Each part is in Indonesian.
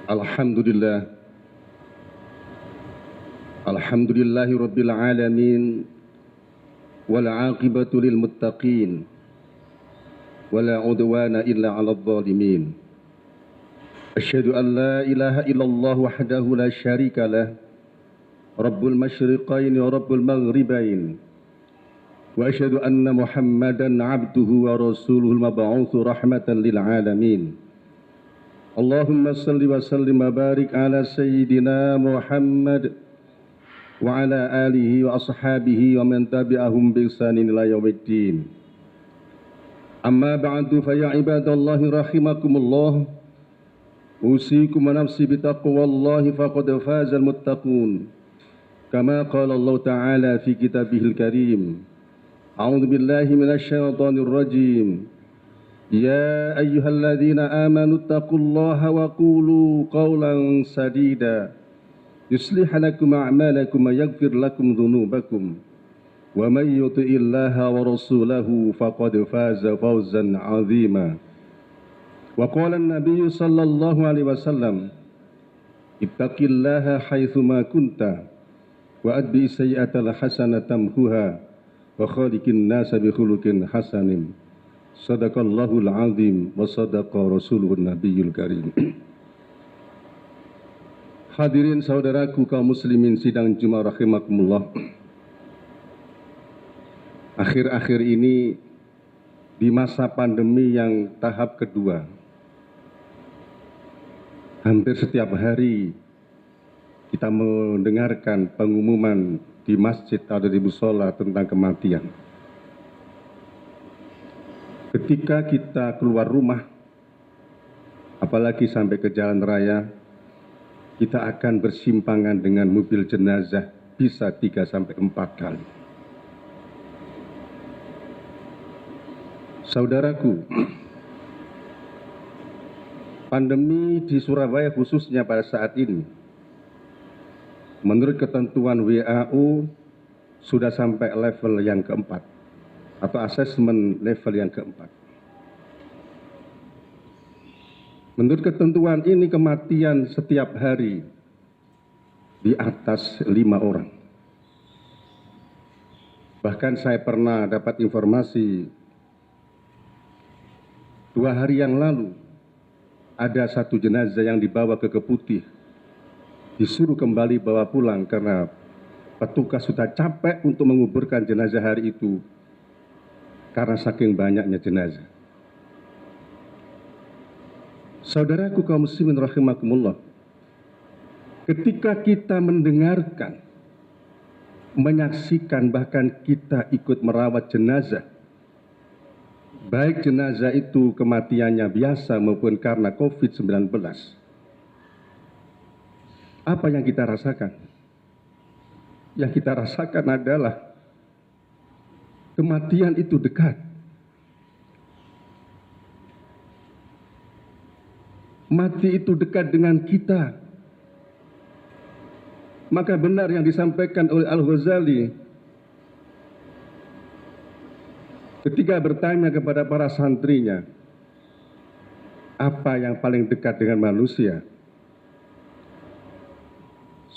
Alhamdulillah, Alhamdulillahi Rabbil Alamin, wal aqibatu lil muttaqin, wala udwana illa 'alal zalimin. Asyhadu an la ilaha illallah wahdahu la syarika lah, Rabbul masyriqain wa Rabbul maghribain. Wa asyhadu anna Muhammadan 'abduhu wa rasuluhul mab'utsu rahmatan lil alamin. Allahumma salli wa sallim wa barik ala sayyidina Muhammad wa ala alihi wa ashabihi wa man tabi'ahum bi ihsanin ila yaumiddin. Amma ba'du fa ya ibadallahi rahimakumullah, usikum wa nafsi bi taqwallahi faqad fazal muttaqun. Kama qala Allah Ta'ala fi kitabihil karim. A'udzu billahi minasy syaithanir rajim. Ya ayyuhalladzina amanu taqullaha wa qulu qawlan sadida yuslih lakum a'malakum wa yaghfir lakum dhunubakum wa may yuti'illaha wa rasulahu faqad faza fawzan 'azima. Wa qala an-nabiy sallallahu alaihi wasallam, ittaqillaha haitsu ma kunta wa adbi sayyi'atal hasanata tamhuha wa khaliqin nasa bi khuluqin hasanin. Sadaqallahul azim wa sadaqa rasuluhun nabiyul karim. Hadirin saudaraku kaum muslimin sidang Jumat rahimakumullah. Akhir-akhir ini di masa pandemi yang tahap kedua, hampir setiap hari kita mendengarkan pengumuman di masjid atau di mushola tentang kematian. Ketika kita keluar rumah, apalagi sampai ke jalan raya, kita akan bersimpangan dengan mobil jenazah bisa 3-4 kali. Saudaraku, pandemi di Surabaya khususnya pada saat ini, menurut ketentuan WHO sudah sampai level yang keempat atau asesmen level yang keempat. Menurut ketentuan ini kematian setiap hari di atas 5 orang. Bahkan saya pernah dapat informasi 2 hari yang lalu ada 1 jenazah yang dibawa ke Keputih, disuruh kembali bawa pulang karena petugas sudah capek untuk menguburkan jenazah hari itu karena saking banyaknya jenazah. Saudaraku kaum muslimin rahimakumullah, ketika kita mendengarkan, menyaksikan, bahkan kita ikut merawat jenazah, baik jenazah itu kematiannya biasa maupun karena COVID-19, apa yang kita rasakan? Yang kita rasakan adalah kematian itu dekat. Mati itu dekat dengan kita. Maka benar yang disampaikan oleh Al-Ghazali ketika bertanya kepada para santrinya, apa yang paling dekat dengan manusia?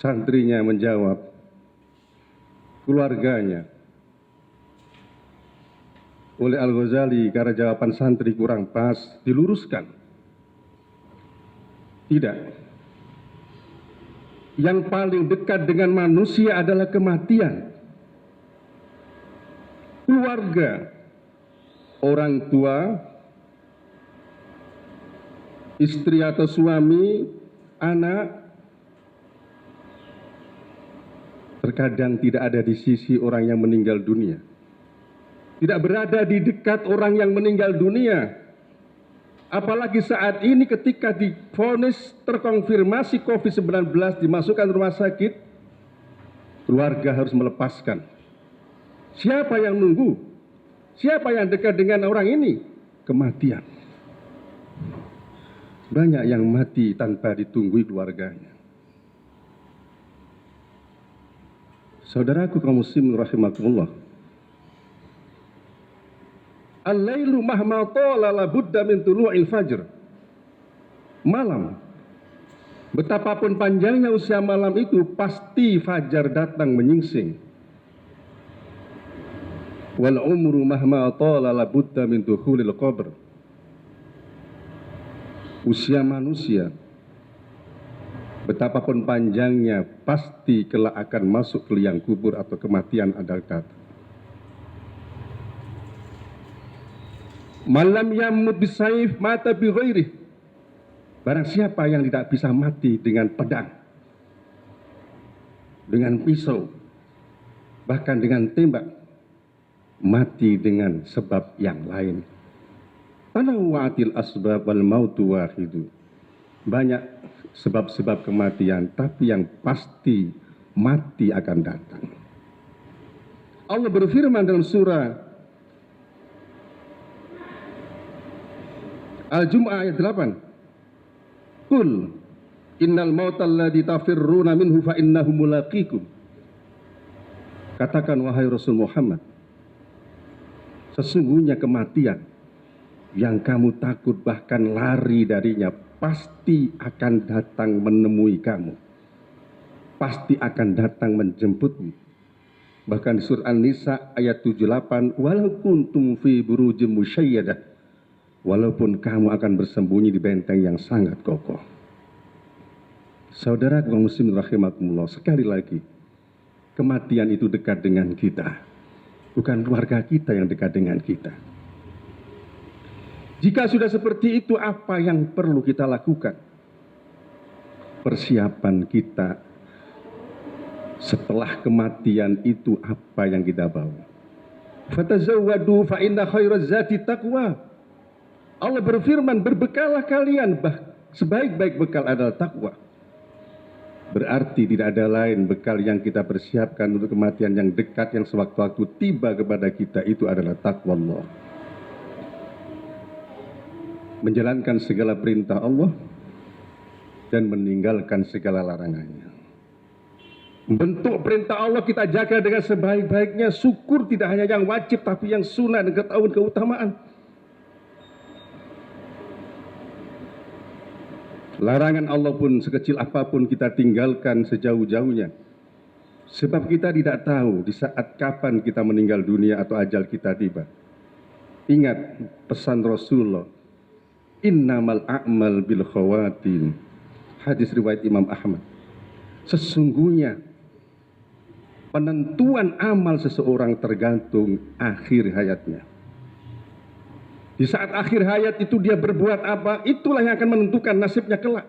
Santrinya menjawab, keluarganya. Oleh Al-Ghazali, karena jawaban santri kurang pas, diluruskan. Tidak. Yang paling dekat dengan manusia adalah kematian. Keluarga, orang tua, istri atau suami, anak, terkadang tidak ada di sisi orang yang meninggal dunia. Tidak berada di dekat orang yang meninggal dunia. Apalagi saat ini ketika divonis terkonfirmasi COVID-19 dimasukkan rumah sakit, keluarga harus melepaskan. Siapa yang nunggu? Siapa yang dekat dengan orang ini? Kematian. Banyak yang mati tanpa ditunggui keluarganya. Saudaraku kaum muslimin rahimakumullah, al-lailu mahma tala la budda min tulu'il fajr. Malam Betapapun panjangnya usia malam itu, pasti fajar datang menyingsing. Wal umru mahma tala la budda min dukhulil qabr. Usia manusia, betapapun panjangnya, pasti kelak akan masuk ke liang kubur atau kematian ada datang. Malam yamut bisayf mata bi ghairih. Barang siapa yang tidak bisa mati dengan pedang, dengan pisau, bahkan dengan tembak, mati dengan sebab yang lain. Tanawwa'atil asbab wal mautu wahidu. Banyak sebab-sebab kematian, tapi yang pasti mati akan datang. Allah berfirman dalam surah Al-Jum'ah ayat 8. Qul innal mautal ladzi tafirruna minhu fa innahu mulaqikum. Katakan wahai Rasul Muhammad, sesungguhnya kematian yang kamu takut bahkan lari darinya pasti akan datang menemui kamu. Pasti akan datang menjemputmu. Bahkan di surah An-Nisa ayat 78, walau kuntum fi burujim musyayyadah, walaupun kamu akan bersembunyi di benteng yang sangat kokoh. Saudara kaum muslimin rahimakumullah, sekali lagi, kematian itu dekat dengan kita. Bukan keluarga kita yang dekat dengan kita. Jika sudah seperti itu, apa yang perlu kita lakukan? Persiapan kita setelah kematian itu apa yang kita bawa? Fatazawwadu fa inna khairaz zati taqwa. Allah berfirman, berbekalah kalian, sebaik-baik bekal adalah takwa. Berarti tidak ada lain bekal yang kita persiapkan untuk kematian yang dekat, yang sewaktu-waktu tiba kepada kita, itu adalah takwa Allah. Menjalankan segala perintah Allah dan meninggalkan segala larangannya. Bentuk perintah Allah kita jaga dengan sebaik-baiknya. Syukur tidak hanya yang wajib, tapi yang sunnah dan ketahuan keutamaan. Larangan Allah pun sekecil apapun kita tinggalkan sejauh-jauhnya. Sebab kita tidak tahu di saat kapan kita meninggal dunia atau ajal kita tiba. Ingat pesan Rasulullah, innamal a'mal bil khawatim. Hadis riwayat Imam Ahmad. Sesungguhnya penentuan amal seseorang tergantung akhir hayatnya. Di saat akhir hayat itu dia berbuat apa, itulah yang akan menentukan nasibnya kelak.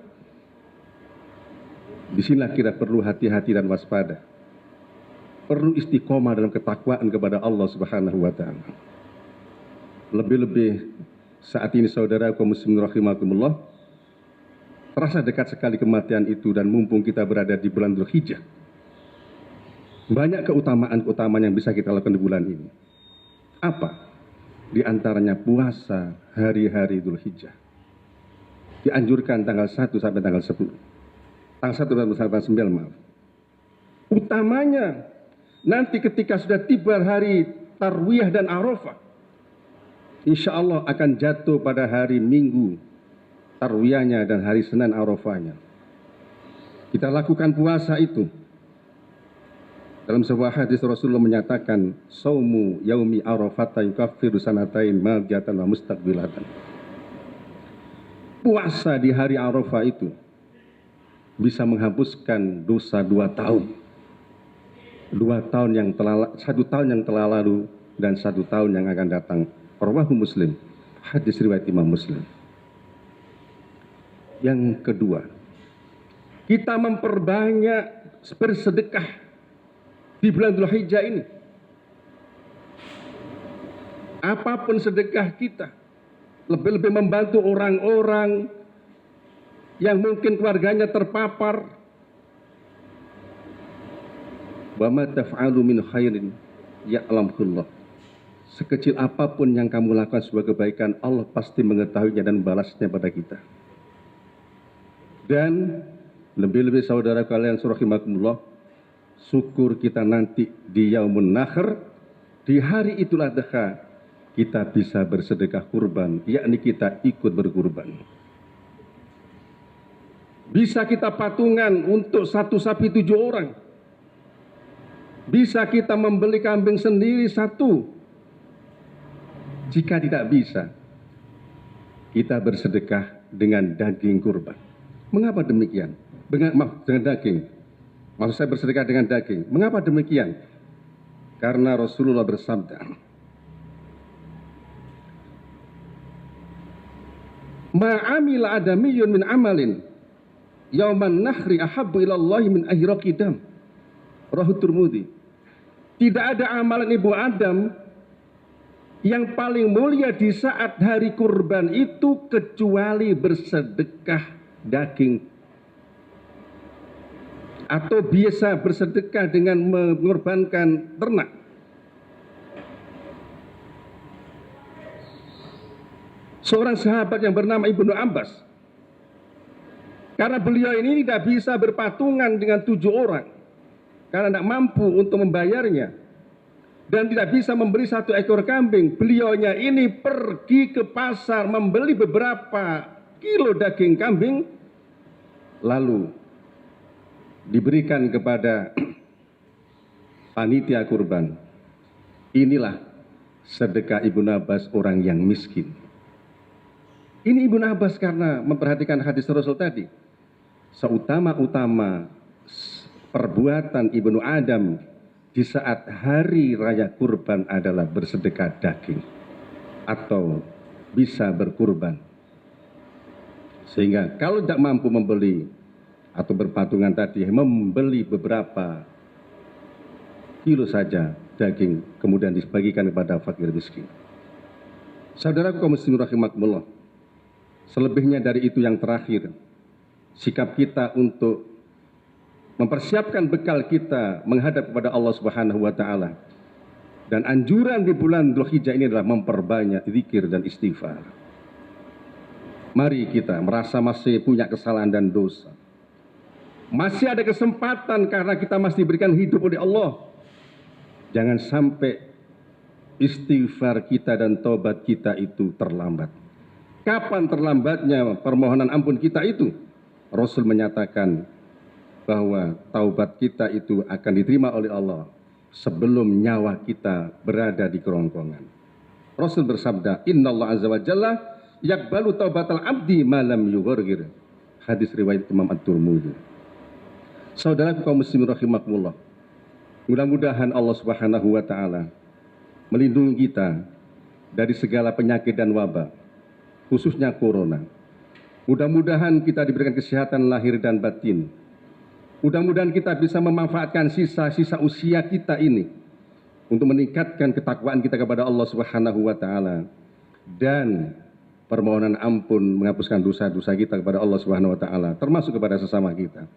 Disinilah kita perlu hati-hati dan waspada. Perlu istiqomah dalam ketakwaan kepada Allah Subhanahu wa Ta'ala. Lebih-lebih saat ini saudara kaum muslimin rahimakumullah, terasa dekat sekali kematian itu, dan mumpung kita berada di bulan Dzulhijjah, banyak keutamaan-keutamaan yang bisa kita lakukan di bulan ini. Apa? Di antaranya puasa hari-hari Dzulhijjah. Dianjurkan tanggal 1 sampai tanggal 10. Tanggal 1 sampai tanggal 9, maaf. Utamanya nanti ketika sudah tiba hari Tarwiyah dan Arafah, insya Allah akan jatuh pada hari Minggu Tarwiyahnya dan hari Senin Arafahnya. Kita lakukan puasa itu. Dalam sebuah hadis Rasulullah menyatakan, saumu yaumi arafata yukaffiru sanatain madiyatan wa mustaqbilatan. Puasa di hari Arafah itu bisa menghapuskan dosa 2 tahun. 1 tahun yang telah lalu dan 1 tahun yang akan datang. Rawahu Muslim. Hadis riwayat Imam Muslim. Yang kedua, kita memperbanyak bersedekah di bulan Dzulhijjah ini. Apapun sedekah kita, lebih-lebih membantu orang-orang yang mungkin keluarganya terpapar. Wa ma taf'alu min khairin ya'lamullah. Sekecil apapun yang kamu lakukan sebagai kebaikan, Allah pasti mengetahuinya dan balasnya pada kita. Dan lebih-lebih saudara kalian rahimakumullah, syukur kita nanti di Yaumun Nahr, di hari Idul Adha, kita bisa bersedekah kurban, yakni kita ikut berkurban. Bisa kita patungan untuk satu sapi 7 orang. Bisa kita membeli kambing sendiri satu. Jika tidak bisa, kita bersedekah dengan daging kurban. Mengapa demikian? Dengan daging. Maksud saya bersedekah dengan daging. Mengapa demikian? Karena Rasulullah bersabda, ma'amila adamiyun min amalin yauman nahri ahabbu ilallahi min ahraqi dam. Rawahu Tirmidzi. Tidak ada amalan ibu Adam yang paling mulia di saat hari kurban itu kecuali bersedekah daging, atau biasa bersedekah dengan mengorbankan ternak. Seorang sahabat yang bernama Ibnu Abbas, karena beliau ini tidak bisa berpatungan dengan 7 orang karena tidak mampu untuk membayarnya dan tidak bisa membeli 1 ekor kambing, beliaunya ini pergi ke pasar membeli beberapa kilo daging kambing lalu diberikan kepada panitia kurban. Inilah sedekah Ibnu Abbas orang yang miskin. Ini Ibnu Abbas karena memperhatikan hadis Rasul tadi. Seutama-utama perbuatan Ibnu Adam di saat hari raya kurban adalah bersedekah daging atau bisa berkurban. Sehingga kalau tidak mampu membeli atau berpatungan tadi, membeli beberapa kilo saja daging kemudian dibagikan kepada fakir miskin. Saudaraku kaum muslimin rahimakumullah, selebihnya dari itu yang terakhir, sikap kita untuk mempersiapkan bekal kita menghadap kepada Allah Subhanahu wa taala. Dan anjuran di bulan Dzulhijjah ini adalah memperbanyak zikir dan istighfar. Mari kita merasa masih punya kesalahan dan dosa. Masih ada kesempatan karena kita masih diberikan hidup oleh Allah. Jangan sampai istighfar kita dan tobat kita itu terlambat. Kapan terlambatnya permohonan ampun kita itu? Rasul menyatakan bahwa taubat kita itu akan diterima oleh Allah sebelum nyawa kita berada di kerongkongan. Rasul bersabda, Innallaha azza wa jalla yaqbalu taubatal abdi ma lam yughargir. Hadis riwayat Imam At-Tirmidzi. Saudaraku kaum muslimin rahimakumullah, mudah-mudahan Allah Subhanahu wa taala melindungi kita dari segala penyakit dan wabah, khususnya corona. Mudah-mudahan kita diberikan kesehatan lahir dan batin. Mudah-mudahan kita bisa memanfaatkan sisa-sisa usia kita ini untuk meningkatkan ketakwaan kita kepada Allah Subhanahu wa taala dan permohonan ampun menghapuskan dosa-dosa kita kepada Allah Subhanahu wa taala, termasuk kepada sesama kita.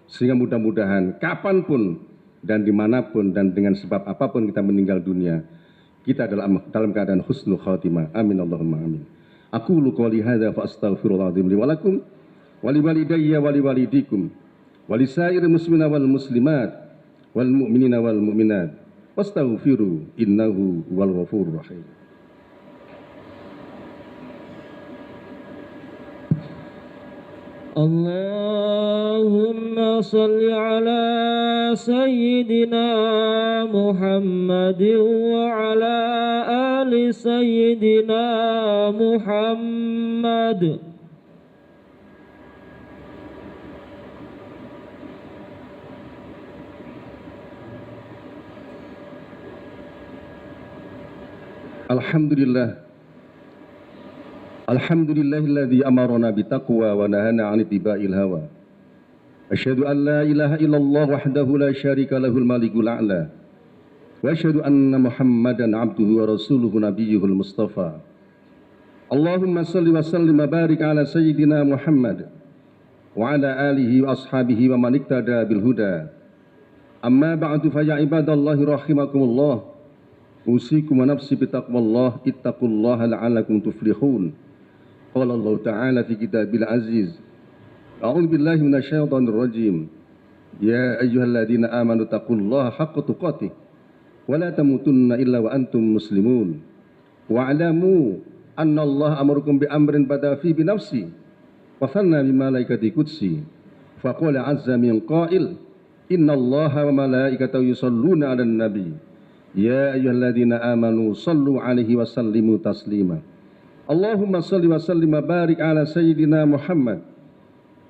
Sehingga mudah-mudahan kapanpun dan dimanapun dan dengan sebab apapun kita meninggal dunia, kita dalam keadaan husnul khatimah. Amin Allahumma amin. Aqulu qouli hadza fa astaghfirullahaladzim li wa lakum wa li walidayya wa li walidikum wa li sairil muslimina wal muslimat wal mu'minina wal mu'minat wastaghfiru innahu wal ghafurur rahim. Allahumma salli ala sayyidina Muhammadin wa ala ali sayyidina Muhammad. Alhamdulillah. Alhamdulillahilladzi amarna bitaqwa wa nahana 'anil ittiba'il hawa. Asyhadu an la ilaha illallah wahdahu la syarika lahul malikul a'la. Wa asyhadu anna Muhammadan 'abduhu wa rasuluhu nabiyyuhul mustafa. Allahumma shalli wa sallim wa barik ala sayyidina Muhammad wa ala alihi wa ashabihi wa man iktada bil huda. Amma ba'du fa ya ibadallahi rahimakumullah. Usikum wa nafsi bitaqwallah ittaqullaha la'allakum tuflihun. Qala Allah Ta'ala fi kitabil aziz. A'udzu billahi minasyaitonir rajim. Ya ayyuhalladzina amanu taqullaha haqqa tuqatih wa la tamutunna illa wa antum muslimun. Wa'lamu anna Allah amarukum bi amrin bada fi bi nafsi wa thanna bi malaikati qudsi فقال عز من قائل إن الله وملائكته يصلون على النبي يا أيها الذين آمنوا صلوا عليه وسلموا تسليما اللهم صل وسلم وبارك على سيدنا محمد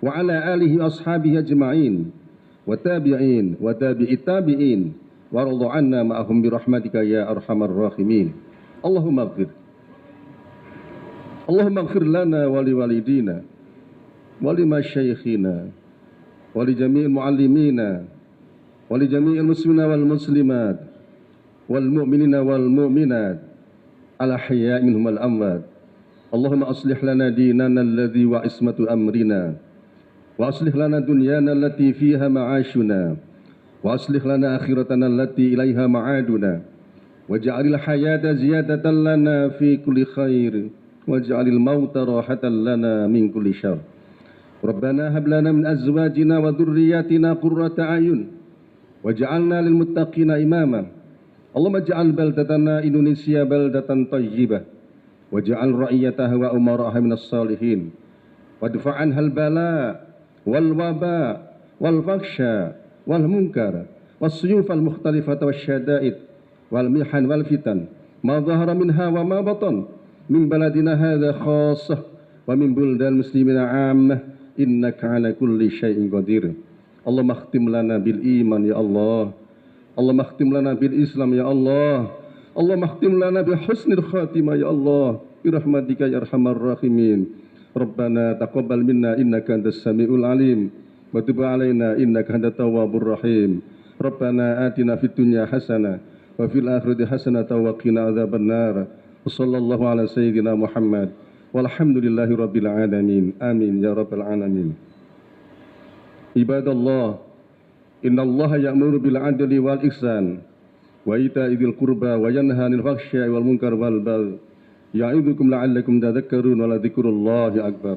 وعلى آله وأصحابه أجمعين وتابعين وتابع التابعين وارض عنا معهم برحمتك يا أرحم الراحمين اللهم اغفر لنا ولوالدينا ولمشايخنا ولجميع المعلمين ولجميع المسلمين والمسلمات والمؤمنين والمؤمنات الأحياء منهم والأموات اللهم أصلح لنا ديننا الذي وعصمة أمرنا وأصلح لنا دنيانا التي فيها معاشنا وأصلح لنا آخرتنا التي إليها معادنا واجعل الحياة زيادة لنا في كل خير واجعل الموت راحة لنا من كل شر ربنا هب لنا من أزواجنا وذرياتنا قرة أعين واجعلنا للمتقين إماما اللهم اجعل بلدتنا إندونيسيا بلدة طيبة واجعل رعيتها وأمراءها من الصالحين وادفع عنها البلاء والوباء والفحشاء والمنكر والسيوف المختلفة والشدائد والمحن والفتن ما ظهر منها وما بطن من بلدنا هذا خاصة ومن بلدان المسلمين عامة إنك على كل شيء قدير اللهم اختم لنا بالإيمان يا الله اللهم اختم لنا بالإسلام يا الله اللهم اختم لنا بحسن الخاتمة يا الله برحمتك يا أرحم الراحمين ربنا تقبل منا إنك أنت السميع العليم وتب علينا إنك أنت التواب الرحيم ربنا آتنا في الدنيا حسنة وفي الآخرة حسنة وقنا عذاب النار وصلى الله على سيدنا محمد والحمد لله رب العالمين آمين يا رب العالمين عباد الله إن الله يأمر بالعدل والإحسان وإيتاء ذي القربى وينهى عن الفحشاء والمنكر والبغي يعظكم لعلكم تذكرون ولذكر الله أكبر